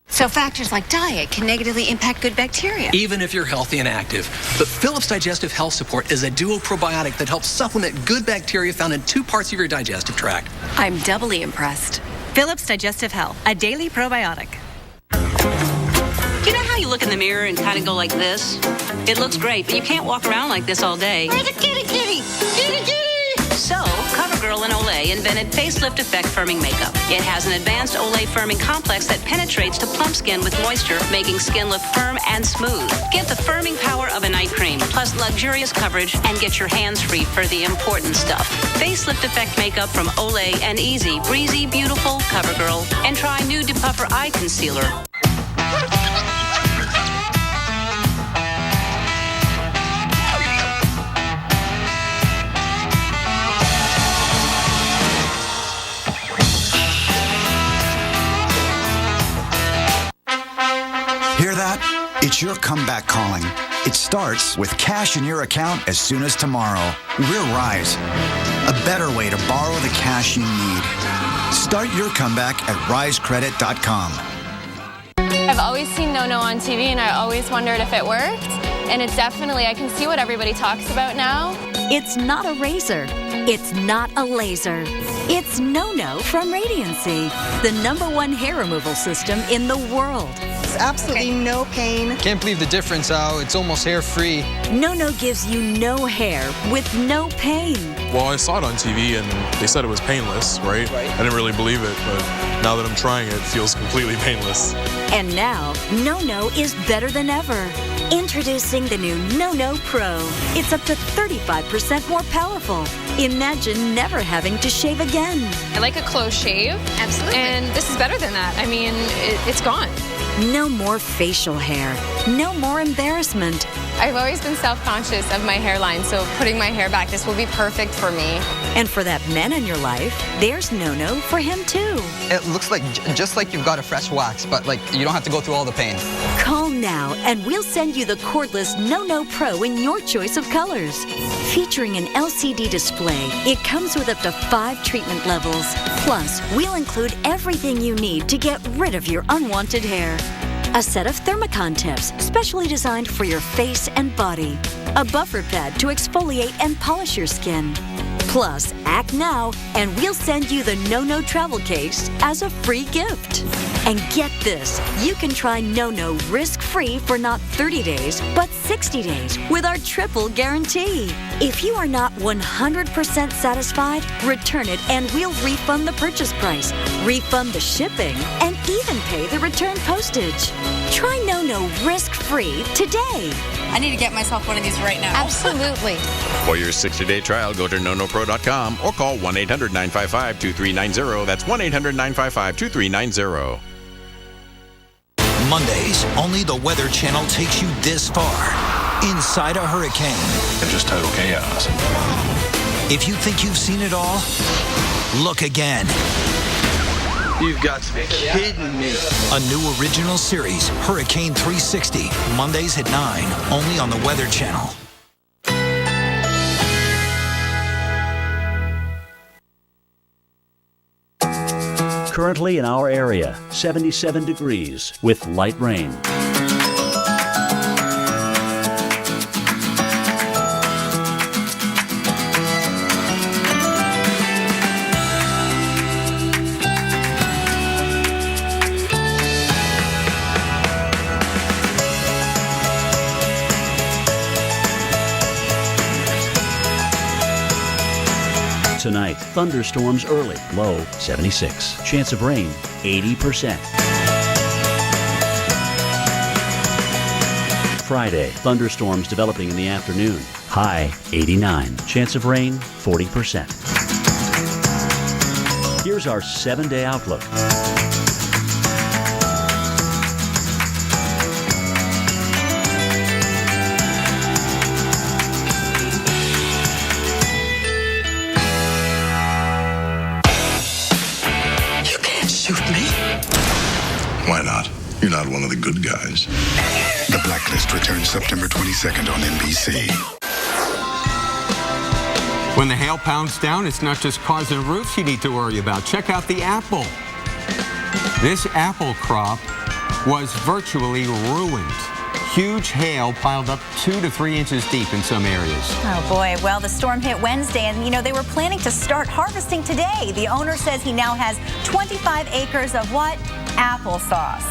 So factors like diet can negatively impact good bacteria. Even if you're healthy and active. But Philips Digestive Health Support is a duo probiotic that helps supplement good bacteria found in 2 parts of your digestive tract. I'm doubly impressed. Philips Digestive Health, a daily probiotic. You know how you look in the mirror and kind of go like this? It looks great, but you can't walk around like this all day. Where's the kitty, kitty? Kitty, kitty! So, CoverGirl and Olay invented Facelift Effect Firming Makeup. It has an advanced Olay firming complex that penetrates to plump skin with moisture, making skin look firm and smooth. Get the firming power of a night cream, plus luxurious coverage, and get your hands free for the important stuff. Facelift Effect Makeup from Olay and Easy, breezy, beautiful CoverGirl. And try new Depuffer Eye Concealer. Hear that? It's your comeback calling. It starts with cash in your account as soon as tomorrow. We're Rise, a better way to borrow the cash you need. Start your comeback at risecredit.com. I've always seen No No on TV, and I always wondered if it worked. And it's definitely, I can see what everybody talks about now. It's not a razor. It's not a laser. It's No No from Radiancy, the #1 hair removal system in the world. It's absolutely no pain. Can't believe the difference, Al. It's almost hair-free. No No gives you no hair with no pain. Well, I saw it on TV and they said it was painless, right? I didn't really believe it, but now that I'm trying it, it feels completely painless. And now, No No is better than ever. Introducing the new No No Pro. It's up to 35% more powerful. Imagine never having to shave again. I like a close shave. Absolutely. And this is better than that. I mean, it's gone. No more facial hair. No more embarrassment. I've always been self-conscious of my hairline, so putting my hair back, this will be perfect for me. And for that man in your life, there's No No for him too. It looks like just like you've got a fresh wax, but like you don't have to go through all the pain. Call now and we'll send you the cordless No No Pro in your choice of colors. Featuring an LCD display, it comes with up to 5 treatment levels. Plus, we'll include everything you need to get rid of your unwanted hair. A set of Thermicon tips, specially designed for your face and body. A buffer pad to exfoliate and polish your skin. Plus, act now and we'll send you the No No travel case as a free gift. And get this, you can try No No risk-free for not 30 days, but 60 days with our triple guarantee. If you are not 100% satisfied, return it and we'll refund the purchase price, refund the shipping, and even pay the return postage. Try No No risk-free today. I need to get myself one of these right now. Absolutely. For your 60-day trial, go to nonopro.com or call 1-800-955-2390. That's 1-800-955-2390. Mondays, only the Weather Channel takes you this far. Inside a hurricane. Just total chaos. If you think you've seen it all, look again. You've got to be kidding me. A new original series, Hurricane 360, Mondays at 9, only on the Weather Channel. Currently in our area, 77 degrees with light rain. Tonight, thunderstorms early, low 76. Chance of rain 80%. Friday, thunderstorms developing in the afternoon, high 89. Chance of rain 40%. Here's our 7-day outlook. Why not? You're not one of the good guys. The Blacklist returns September 22nd on NBC. When the hail pounds down, it's not just cars and roofs you need to worry about. Check out the apple. This apple crop was virtually ruined. Huge hail piled up 2 to 3 inches deep in some areas. Oh boy, well, the storm hit Wednesday and they were planning to start harvesting today. The owner says he now has 25 acres of what? Applesauce.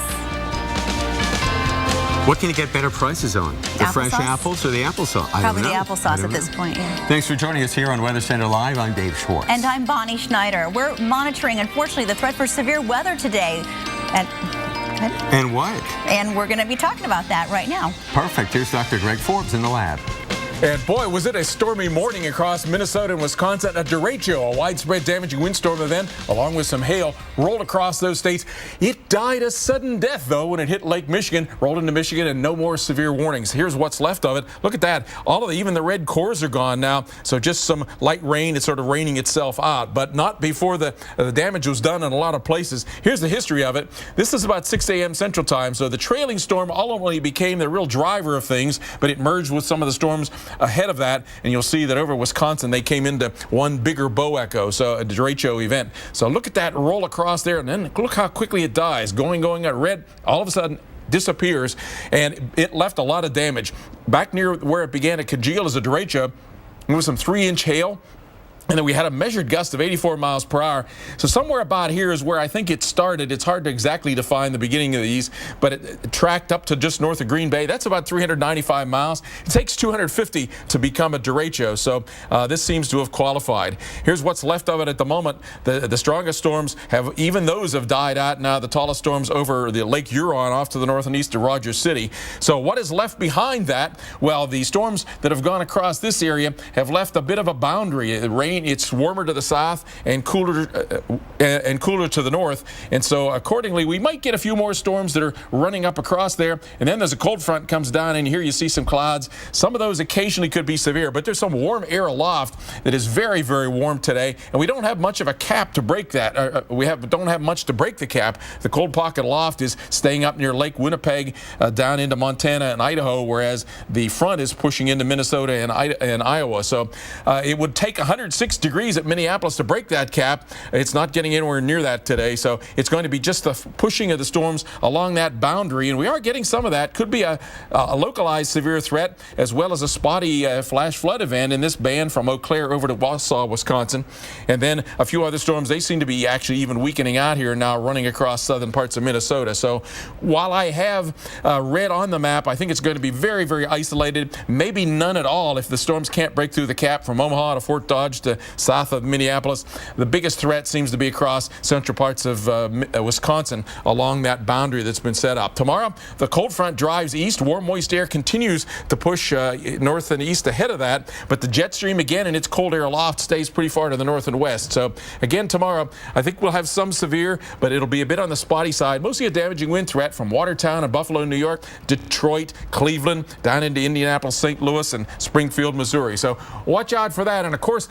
What can you get better prices on? The fresh apples or the applesauce? Probably the applesauce at this point, yeah. Thanks for joining us here on Weather Center Live. I'm Dave Schwartz. And I'm Bonnie Schneider. We're monitoring, unfortunately, the threat for severe weather today. And what? And we're going to be talking about that right now. Perfect. Here's Dr. Greg Forbes in the lab. And boy, was it a stormy morning across Minnesota and Wisconsin. A derecho, a widespread damaging windstorm event, along with some hail, rolled across those states. It died a sudden death, though, when it hit Lake Michigan, rolled into Michigan, and no more severe warnings. Here's what's left of it. Look at that. Even the red cores are gone now. So just some light rain. It's sort of raining itself out, but not before the damage was done in a lot of places. Here's the history of it. This is about 6 a.m. Central Time. So the trailing storm ultimately became the real driver of things, but it merged with some of the storms ahead of that, and you'll see that over Wisconsin they came into one bigger bow echo, so a derecho event. So look at that roll across there, and then look how quickly it dies. Going at red, all of a sudden disappears, and it left a lot of damage. Back near where it began to congeal as a derecho, there was some 3-inch hail. And then we had a measured gust of 84 miles per hour. So somewhere about here is where I think it started. It's hard to exactly define the beginning of these, but it tracked up to just north of Green Bay. That's about 395 miles. It takes 250 to become a derecho. So this seems to have qualified. Here's what's left of it at the moment. The strongest storms even those have died out now. The tallest storms over the Lake Huron off to the north and east of Rogers City. So what is left behind that? Well, the storms that have gone across this area have left a bit of a boundary. It's warmer to the south and cooler to the north, and so accordingly we might get a few more storms that are running up across there, and then there's a cold front comes down, and here you see some clouds. Some of those occasionally could be severe, but there's some warm air aloft that is very, very warm today, and we don't have much of a cap to break that. Don't have much to break the cap. The cold pocket aloft is staying up near Lake Winnipeg down into Montana and Idaho, whereas the front is pushing into Minnesota and Iowa. So it would take 106 degrees at Minneapolis to break that cap. It's not getting anywhere near that today, so it's going to be just the pushing of the storms along that boundary, and we are getting some of that. Could be a localized severe threat as well as a spotty flash flood event in this band from Eau Claire over to Wausau, Wisconsin, and then a few other storms. They seem to be actually even weakening out here now, running across southern parts of Minnesota. So while I have red on the map, I think it's going to be very, very isolated, maybe none at all if the storms can't break through the cap from Omaha to Fort Dodge to south of Minneapolis. The biggest threat seems to be across central parts of Wisconsin along that boundary that's been set up. Tomorrow, the cold front drives east. Warm, moist air continues to push north and east ahead of that, but the jet stream again and its cold air aloft stays pretty far to the north and west. So again, tomorrow, I think we'll have some severe, but it'll be a bit on the spotty side. Mostly a damaging wind threat from Watertown and Buffalo, New York, Detroit, Cleveland, down into Indianapolis, St. Louis, and Springfield, Missouri. So watch out for that. And of course,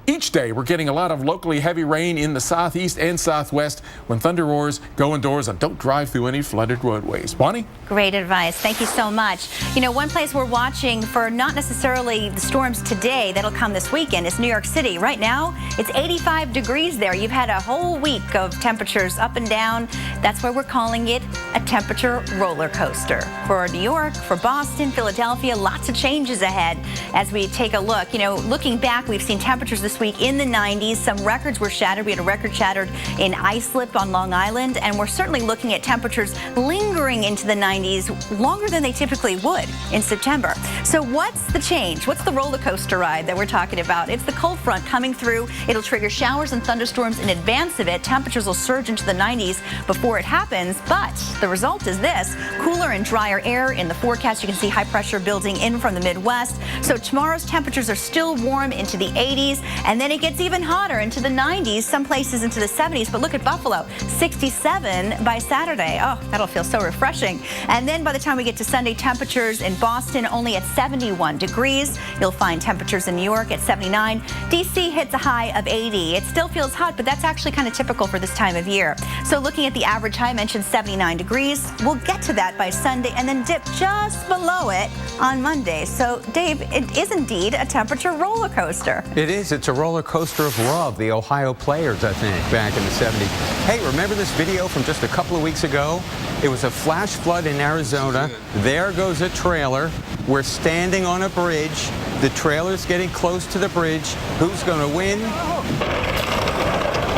Each day, we're getting a lot of locally heavy rain in the southeast and southwest. When thunder roars, go indoors and don't drive through any flooded roadways. Bonnie? Great advice. Thank you so much. You know, one place we're watching for not necessarily the storms today that'll come this weekend is New York City. Right now, it's 85 degrees there. You've had a whole week of temperatures up and down. That's why we're calling it a temperature roller coaster. For New York, for Boston, Philadelphia, lots of changes ahead as we take a look. You know, looking back, we've seen temperatures this week in the 90s. Some records were shattered. We had a record shattered in Islip on Long Island, and we're certainly looking at temperatures lingering into the 90s longer than they typically would in September. So what's the change? What's the roller coaster ride that we're talking about? It's the cold front coming through. It'll trigger showers and thunderstorms in advance of it. Temperatures will surge into the 90s before it happens, but the result is this: cooler and drier air in the forecast. You can see high pressure building in from the Midwest. So tomorrow's temperatures are still warm into the 80s, and then it gets even hotter into the 90s, some places into the 70s. But look at Buffalo, 67 by Saturday. Oh, that'll feel so refreshing. And then by the time we get to Sunday, temperatures in Boston only at 71 degrees. You'll find temperatures in New York at 79. DC hits a high of 80. It still feels hot, but that's actually kind of typical for this time of year. So looking at the average high, I mentioned 79 degrees. We'll get to that by Sunday and then dip just below it on Monday. So Dave, it is indeed a temperature roller coaster. It is. It's a roller coaster of love. The Ohio players, I think, back in the 70s. Hey, remember this video from just a couple of weeks ago? It was a flash flood in Arizona. There goes a trailer. We're standing on a bridge. The trailer's getting close to the bridge. Who's going to win?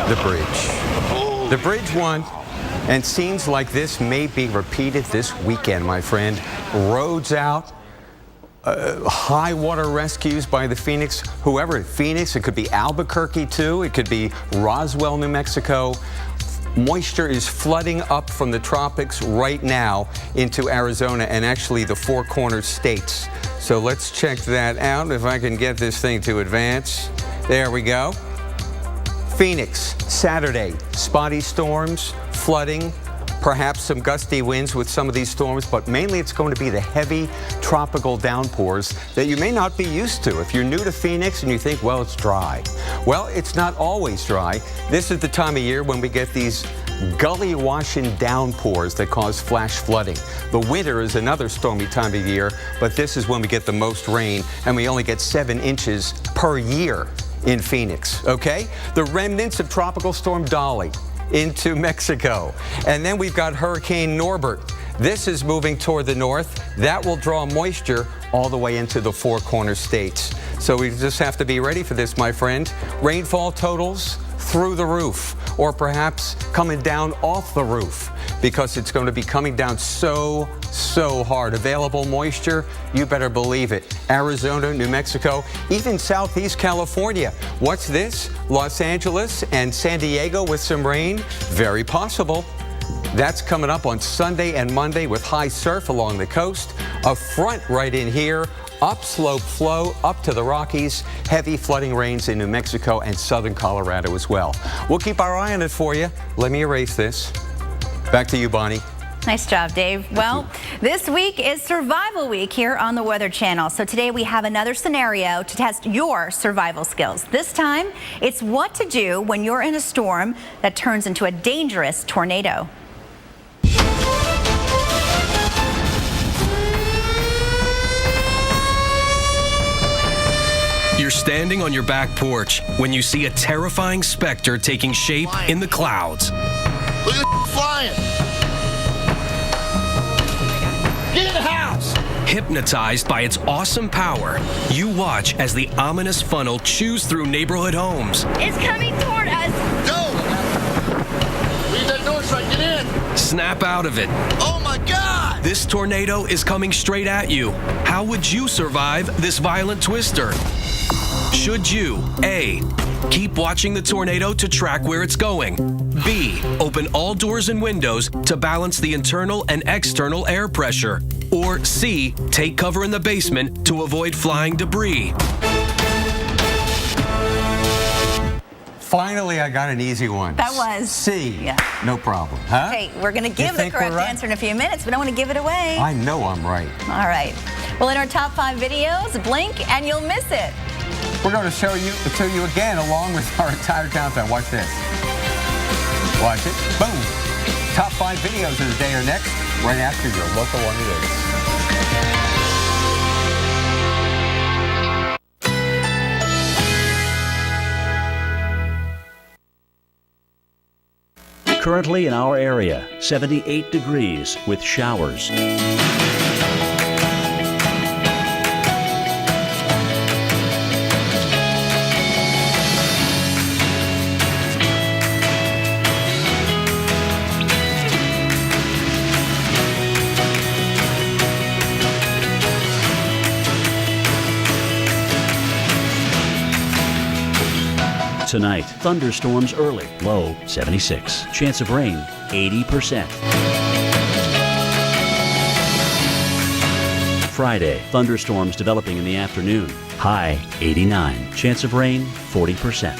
The bridge. The bridge won. And scenes like this may be repeated this weekend, my friend. Roads out. High water rescues by the Phoenix, Phoenix, it could be Albuquerque too, it could be Roswell, New Mexico. Moisture is flooding up from the tropics right now into Arizona and actually the Four Corners states. So let's check that out if I can get this thing to advance. There we go. Phoenix, Saturday, spotty storms, flooding, perhaps some gusty winds with some of these storms, but mainly it's going to be the heavy tropical downpours that you may not be used to. If you're new to Phoenix and you think, well, it's dry. Well, it's not always dry. This is the time of year when we get these gully washing downpours that cause flash flooding. The winter is another stormy time of year, but this is when we get the most rain, and we only get 7 inches per year in Phoenix, okay? The remnants of Tropical Storm Dolly into Mexico. And then we've got Hurricane Norbert. This is moving toward the north. That will draw moisture all the way into the Four Corners states. So we just have to be ready for this, my friend. Rainfall totals through the roof, or perhaps coming down off the roof, because it's going to be coming down so hard. Available moisture, you better believe it. Arizona, New Mexico, even Southeast California. What's this? Los Angeles and San Diego with some rain? Very possible. That's coming up on Sunday and Monday with high surf along the coast. A front right in here. Upslope flow up to the Rockies. Heavy flooding rains in New Mexico and southern Colorado as well. We'll keep our eye on it for you. Let me erase this. Back to you, Bonnie. Nice job, Dave. Well, this week is Survival Week here on the Weather Channel. So today we have another scenario to test your survival skills. This time, it's what to do when you're in a storm that turns into a dangerous tornado. You're standing on your back porch when you see a terrifying specter taking shape in the clouds. Look at the flying! Get in the house! Hypnotized by its awesome power, you watch as the ominous funnel chews through neighborhood homes. It's coming toward us! Go! Leave that door so I can get in! Snap out of it. Oh my God! This tornado is coming straight at you. How would you survive this violent twister? Should you A, keep watching the tornado to track where it's going? B, open all doors and windows to balance the internal and external air pressure? Or C, take cover in the basement to avoid flying debris? Finally, I got an easy one. That was C. Yeah. No problem. Huh? Okay, we're going to give the correct answer in a few minutes, but I don't want to give it away. I know I'm right. All right. Well, in our top 5 videos, blink and you'll miss it. we're going to show you to you again along with our entire countdown. Watch this. Watch it. Boom. Top 5 videos of the day are next, right after your local one it is. Currently in our area, 78 degrees with showers. Tonight, thunderstorms early, low 76. Chance of rain, 80%. Friday, thunderstorms developing in the afternoon, high 89. Chance of rain, 40%.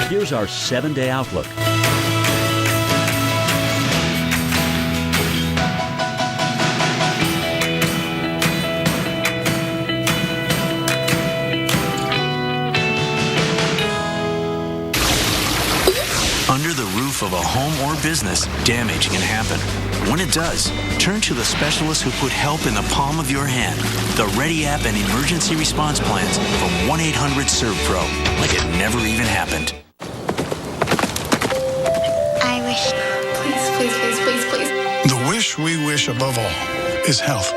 Here's our 7-day outlook. Under the roof of a home or business, damage can happen. When it does, turn to the specialists who put help in the palm of your hand. The Ready App and emergency response plans from 1-800-SERVPRO, like it never even happened. I wish, please. The wish we wish above all is health.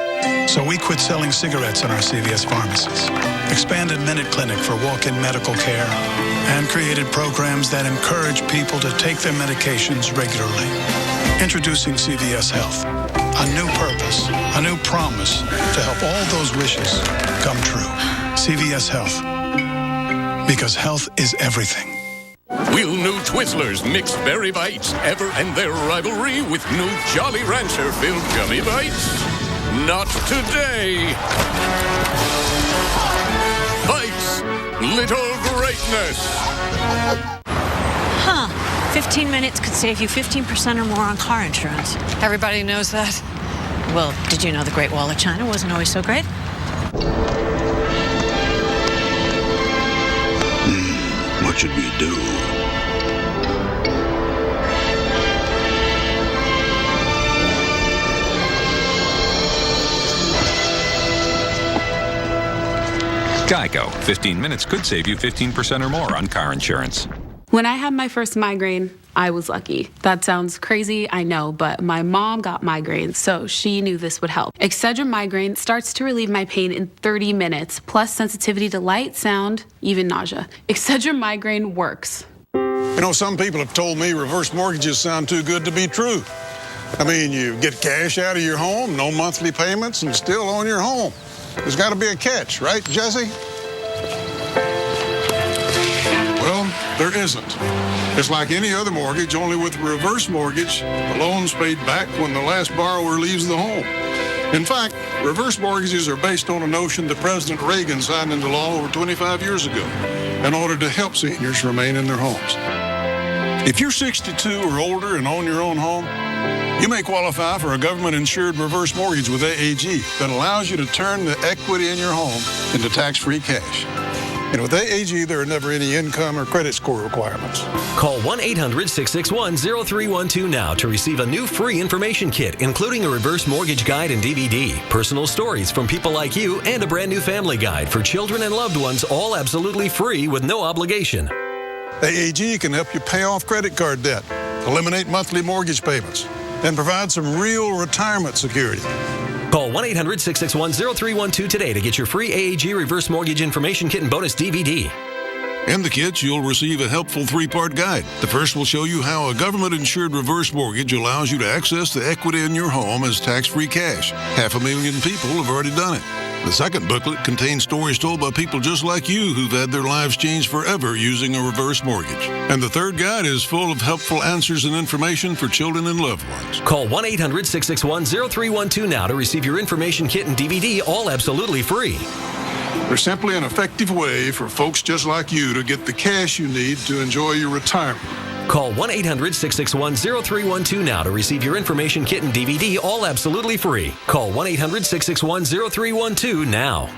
So we quit selling cigarettes in our CVS pharmacies, expanded Minute Clinic for walk-in medical care, and created programs that encourage people to take their medications regularly. Introducing CVS Health, a new purpose, a new promise to help all those wishes come true. CVS Health, because health is everything. Will new Twizzlers Mixed Berry Bites ever end their rivalry with new Jolly Rancher filled gummy bites? Not today. Bites, little greatness. Huh. 15 minutes could save you 15% or more on car insurance. Everybody knows that. Well, did you know the Great Wall of China wasn't always so great? What should we do? Geico. 15 minutes could save you 15% or more on car insurance. When I had my first migraine, I was lucky. That sounds crazy, I know, but my mom got migraines, so she knew this would help. Excedrin Migraine starts to relieve my pain in 30 minutes, plus sensitivity to light, sound, even nausea. Excedrin Migraine works. You know, some people have told me reverse mortgages sound too good to be true. I mean, you get cash out of your home, no monthly payments, and still own your home. There's got to be a catch, right, Jesse? Well, there isn't. It's like any other mortgage, only with a reverse mortgage, the loan's paid back when the last borrower leaves the home. In fact, reverse mortgages are based on a notion that President Reagan signed into law over 25 years ago in order to help seniors remain in their homes. If you're 62 or older and own your own home, you may qualify for a government-insured reverse mortgage with AAG that allows you to turn the equity in your home into tax-free cash. And with AAG, there are never any income or credit score requirements. Call 1-800-661-0312 now to receive a new free information kit, including a reverse mortgage guide and DVD, personal stories from people like you, and a brand new family guide for children and loved ones, all absolutely free with no obligation. AAG can help you pay off credit card debt, eliminate monthly mortgage payments, and provide some real retirement security. Call 1-800-661-0312 today to get your free AAG reverse mortgage information kit and bonus DVD. In the kits, you'll receive a helpful 3-part guide. The first will show you how a government-insured reverse mortgage allows you to access the equity in your home as tax-free cash. 500,000 people have already done it. The second booklet contains stories told by people just like you who've had their lives changed forever using a reverse mortgage. And the third guide is full of helpful answers and information for children and loved ones. Call 1-800-661-0312 now to receive your information kit and DVD, all absolutely free. There's simply an effective way for folks just like you to get the cash you need to enjoy your retirement. Call 1-800-661-0312 now to receive your information kit and DVD, all absolutely free. Call 1-800-661-0312 now.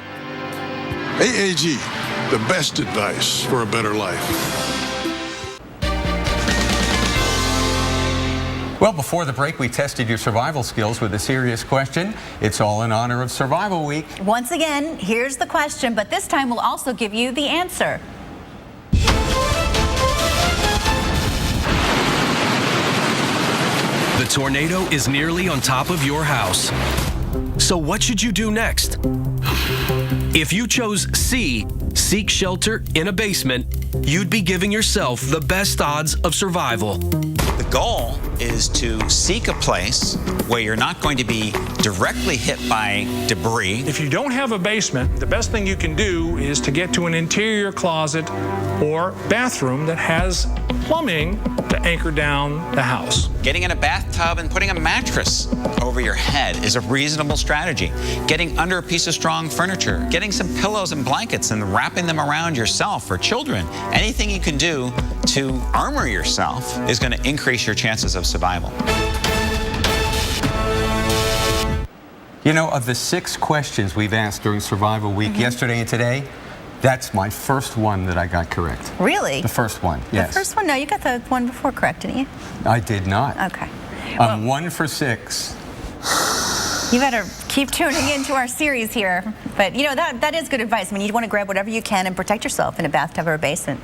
AAG, the best advice for a better life. Well, before the break, we tested your survival skills with a serious question. It's all in honor of Survival Week. Once again, here's the question, but this time we'll also give you the answer. The tornado is nearly on top of your house. So what should you do next? If you chose C, seek shelter in a basement, you'd be giving yourself the best odds of survival. The goal is to seek a place where you're not going to be directly hit by debris. If you don't have a basement, the best thing you can do is to get to an interior closet or bathroom that has plumbing to anchor down the house. Getting in a bathtub and putting a mattress over your head is a reasonable strategy. Getting under a piece of strong furniture, getting some pillows and blankets and wrapping them around yourself or children. Anything you can do to armor yourself is going to increase your chances of survival. You know, of the 6 questions we've asked during Survival Week, yesterday and today, that's my first one that I got correct. Really? The first one, yes. The first one? No, you got the one before correct, didn't you? I did not. Okay. I'm 1 for 6. You better keep tuning into our series here. But, you know, that is good advice. I mean, you want to grab whatever you can and protect yourself in a bathtub or a basement.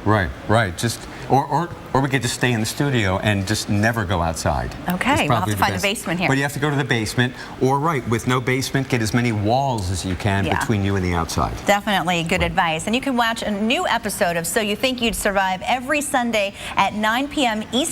Right. Just or we could just stay in the studio and just never go outside. Okay, we'll have to find the basement here. But you have to go to the basement, or with no basement, get as many walls as you can between you and the outside. Definitely good advice. And you can watch a new episode of So You Think You'd Survive every Sunday at 9 p.m. Eastern.